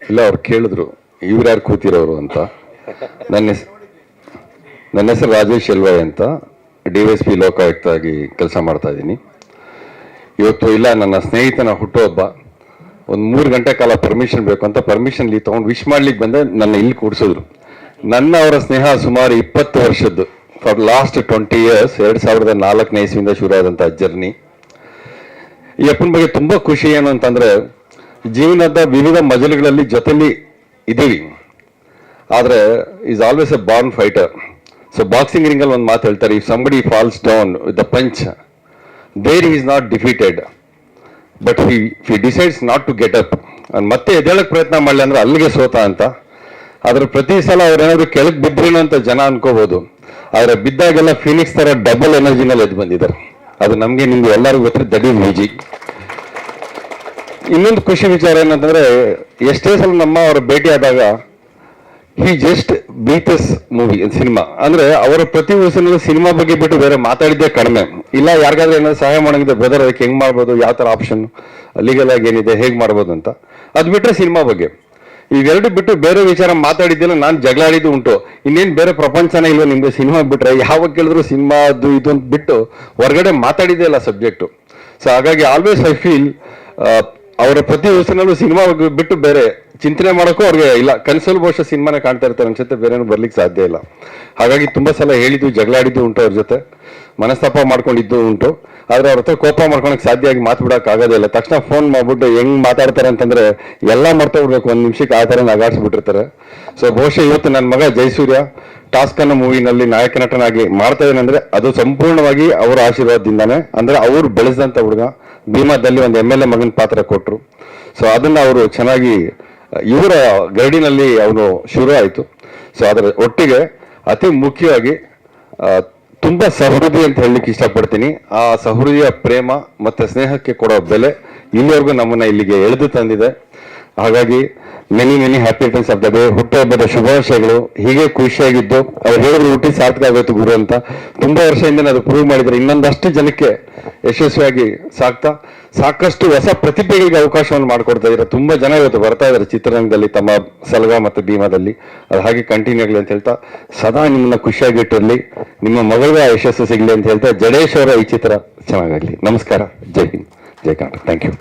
ಇಲ್ಲ ಅವ್ರು ಕೇಳಿದ್ರು ಇವ್ರು ಯಾರು ಕೂತಿರೋರು ಅಂತ. ನನ್ನ ಹೆಸರು ರಾಜೇಶ್ ಎಲ್ವೈ ಅಂತ, DSP ಲೋಕಾಯುಕ್ತ ಆಗಿ ಕೆಲಸ ಮಾಡ್ತಾ ಇದ್ದೀನಿ. ಇವತ್ತು ಇಲ್ಲ ನನ್ನ ಸ್ನೇಹಿತನ ಹುಟ್ಟುಹಬ್ಬ, ಒಂದು 3 ಗಂಟೆ ಕಾಲ ಪರ್ಮಿಷನ್ ಬೇಕು ಅಂತ ಪರ್ಮಿಷನ್ ಲೀವ್ ತೊಗೊಂಡು ವಿಶ್ ಮಾಡ್ಲಿಕ್ಕೆ ಬಂದೆ. ನನ್ನ ಇಲ್ಲಿ ಕೂಡಿಸಿದ್ರು. ನನ್ನ ಅವರ ಸ್ನೇಹ ಸುಮಾರು 20 ವರ್ಷದ್ದು, ಫಾರ್ ಲಾಸ್ಟ್ 20 years, 2004ನೇ ಇಸ್ವಿಯಿಂದ ಶುರು ಆದಂಥ ಜರ್ನಿ. ಈ ಅಪ್ಪನ ಬಗ್ಗೆ ತುಂಬ ಖುಷಿ ಏನು ಅಂತಂದರೆ, ಜೀವನದ ವಿವಿಧ ಮಜಲುಗಳಲ್ಲಿ ಜೊತೆಲಿ ಇದ್ದೀವಿ, ಆದರೆ is always a born fighter. So boxing ರಿಂಗಲ್ಲಿ ಒಂದು ಮಾತು ಹೇಳ್ತಾರೆ, if somebody falls down with the punch, there is not defeated, but he decides not to get up. ಮತ್ತೆ ಎದ್ದೇಳಕ್ಕೆ ಪ್ರಯತ್ನ ಮಾಡಲಿ ಅಂದರೆ ಅಲ್ಲಿಗೆ ಸೋತ ಅಂತ. ಆದರೆ ಪ್ರತಿ ಸಲ ಅವ್ರೇನಾದ್ರು ಕೆಳಗೆ ಬಿದ್ರೇನೋ ಅಂತ ಜನ ಅನ್ಕೋಬಹುದು, ಆದರೆ ಬಿದ್ದಾಗೆಲ್ಲ ಫೀನಿಕ್ಸ್ ಥರ ಡಬಲ್ ಎನರ್ಜಿನಲ್ಲಿ ಎದ್ದು ಬಂದಿದ್ದಾರೆ. ಅದು ನಮಗೆ ನಿಮ್ಗೆ ಎಲ್ಲರಿಗೂ ಗೊತ್ತಿರೋ ದಟ್ ಈಸ್ ಮ್ಯೂಜಿಕ್. ಇನ್ನೊಂದು ಖುಷಿ ವಿಚಾರ ಏನಂತಂದ್ರೆ, ಎಷ್ಟೇ ಸಲ ನಮ್ಮ ಅವರ ಭೇಟಿ ಆದಾಗ he just beat this movie cinema ಅಂದ್ರೆ ಅವರ ಪ್ರತಿ ವರ್ಷನಲ್ಲೂ ಸಿನಿಮಾ ಬಗ್ಗೆ ಬಿಟ್ಟು ಬೇರೆ ಮಾತಾಡಿದ್ದೇ ಕಡಿಮೆ. ಇಲ್ಲ ಯಾರಿಗಾದ್ರೂ ಏನಾದ್ರು ಸಹಾಯ ಮಾಡೋಂಗಿದೆ, ಬ್ರದರ್ ಅದಕ್ಕೆ ಹೆಂಗ್ ಮಾಡ್ಬೋದು, ಯಾವ ತರ ಆಪ್ಷನ್ ಲೀಗಲ್ ಆಗಿ ಏನಿದೆ, ಹೇಗೆ ಮಾಡ್ಬೋದು ಅಂತ. ಅದು ಬಿಟ್ಟರೆ ಸಿನಿಮಾ ಬಗ್ಗೆ ಇವೆರಡು ಬಿಟ್ಟು ಬೇರೆ ವಿಚಾರ ಮಾತಾಡಿದ್ದಿಲ್ಲ. ನಾನು ಜಗಳಾಡಿದ್ದು ಉಂಟು. ಇನ್ನೇನು ಬೇರೆ ಪ್ರಪಂಚನೇ ಇಲ್ಲ ನಿಮ್ಗೆ. ಸಿನಿಮಾ ಬಿಟ್ರೆ ಯಾವಾಗ ಕೇಳಿದ್ರು ಸಿನಿಮಾ ಅದು ಇದು ಅಂತ ಬಿಟ್ಟು ಹೊರಗಡೆ ಮಾತಾಡಿದ್ದೇ ಇಲ್ಲ ಸಬ್ಜೆಕ್ಟು. ಸೊ ಹಾಗಾಗಿ ಆಲ್ವೇಸ್ ಐ ಫೀಲ್ ಅವರ ಪ್ರತಿ ವರ್ಷನಲ್ಲೂ ಸಿನಿಮಾ ಬಿಟ್ಟು ಬೇರೆ ಚಿಂತನೆ ಮಾಡೋಕ್ಕೂ ಅವ್ರಿಗೆ ಇಲ್ಲ. ಕನ್ಸಲ್ ಬಹುಶಃ ಸಿನಿಮಾನೇ ಕಾಣ್ತಾ ಇರ್ತಾರೆ ಅನ್ಸುತ್ತೆ, ಬೇರೆನೂ ಬರ್ಲಿಕ್ಕೆ ಸಾಧ್ಯ ಇಲ್ಲ. ಹಾಗಾಗಿ ತುಂಬಾ ಸಲ ಹೇಳಿದ್ದು, ಜಗಳಾಡಿದ್ದು ಉಂಟು, ಅವ್ರ ಜೊತೆ ಮನಸ್ತಾಪ ಮಾಡ್ಕೊಂಡಿದ್ದು ಉಂಟು. ಆದ್ರೆ ಅವ್ರ ಹತ್ರ ಕೋಪ ಮಾಡ್ಕೊಳಕ್ ಸಾಧ್ಯ ಆಗಿ ಮಾತು ಬಿಡಕ್ ಆಗೋದಿಲ್ಲ. ತಕ್ಷಣ ಫೋನ್ ಮಾಡ್ಬಿಟ್ಟು ಹೆಂಗ್ ಮಾತಾಡ್ತಾರೆ ಅಂತಂದ್ರೆ ಎಲ್ಲ ಮರ್ತೋಗ್ಬೇಕು, 1 ನಿಮಿಷಕ್ಕೆ ಆ ಥರ ನಗಾಡ್ಸ್ಬಿಟ್ಟಿರ್ತಾರೆ. ಸೊ ಬಹುಶಃ ಇವತ್ತು ನನ್ನ ಮಗ ಜಯಸೂರ್ಯ ಟಾಸ್ಕ್ ಅನ್ನೋ ಮೂವಿನಲ್ಲಿ ನಾಯಕ ನಟನಾಗಿ ಮಾಡ್ತಾ ಇದ್ದಾನೆ ಅಂದ್ರೆ ಅದು ಸಂಪೂರ್ಣವಾಗಿ ಅವರ ಆಶೀರ್ವಾದದಿಂದಾನೆ. ಅಂದ್ರೆ ಅವ್ರು ಬೆಳೆಸಿದಂತ ಹುಡುಗ. ಭೀಮಾದಲ್ಲಿ ಒಂದು MLA ಮಗನ ಪಾತ್ರ ಕೊಟ್ಟರು. ಸೊ ಅದನ್ನ ಅವರು ಚೆನ್ನಾಗಿ ಇವರ ಗರಡಿನಲ್ಲಿ ಅವನು ಶುರು ಆಯಿತು. ಸೊ ಅದರ ಒಟ್ಟಿಗೆ ಅತಿ ಮುಖ್ಯವಾಗಿ ತುಂಬಾ ಸಹೃದಯ ಅಂತ ಹೇಳಲಿಕ್ಕೆ ಇಷ್ಟಪಡ್ತೀನಿ. ಆ ಸಹೃದಯ ಪ್ರೇಮ ಮತ್ತೆ ಸ್ನೇಹಕ್ಕೆ ಕೊಡೋ ಬೆಲೆ ಇಲ್ಲಿವರೆಗೂ ನಮ್ಮನ್ನ ಇಲ್ಲಿಗೆ ಎಳೆದು ತಂದಿದೆ. ಹಾಗಾಗಿ many happy returns of the day. ಹುಟ್ಟುಹಬ್ಬದ ಶುಭಾಶಯಗಳು. ಹೀಗೆ ಖುಷಿಯಾಗಿದ್ದು ಅವ್ರು ಹೇಳಿದ್ರು ಹುಟ್ಟಿ ಸಾರ್ಥಕ ಆಗೋಯ್ತು ಗುರು ಅಂತ. ತುಂಬಾ ವರ್ಷದಿಂದ ಅದು ಪ್ರೂವ್ ಮಾಡಿದ್ರೆ ಇನ್ನೊಂದಷ್ಟು ಜನಕ್ಕೆ ಯಶಸ್ವಿಯಾಗಿ ಸಾಕಷ್ಟು ಹೊಸ ಪ್ರತಿಭೆಗಳಿಗೆ ಅವಕಾಶವನ್ನು ಮಾಡಿಕೊಡ್ತಾ ಇದ್ದಾರೆ. ತುಂಬಾ ಜನ ಇವತ್ತು ಬರ್ತಾ ಇದ್ದಾರೆ ಚಿತ್ರರಂಗದಲ್ಲಿ, ತಮ್ಮ ಸಲಗ ಮತ್ತು ಭೀಮಾದಲ್ಲಿ. ಅದು ಹಾಗೆ ಕಂಟಿನ್ಯೂ ಆಗಲಿ ಅಂತ ಹೇಳ್ತಾ, ಸದಾ ನಿಮ್ಮನ್ನ ಖುಷಿಯಾಗಿಟ್ಟಿರಲಿ, ನಿಮ್ಮ ಮಗಳಿಗೆ ಯಶಸ್ಸು ಸಿಗಲಿ ಅಂತ ಹೇಳ್ತಾ, ಜಡೇಶ್ ಅವರ ಈ ಚಿತ್ರ ಚೆನ್ನಾಗಾಗ್ಲಿ. ನಮಸ್ಕಾರ. ಜೈ ಹಿಂದ್, ಜೈ ಕರ್ನಾಟಕ. Thank you.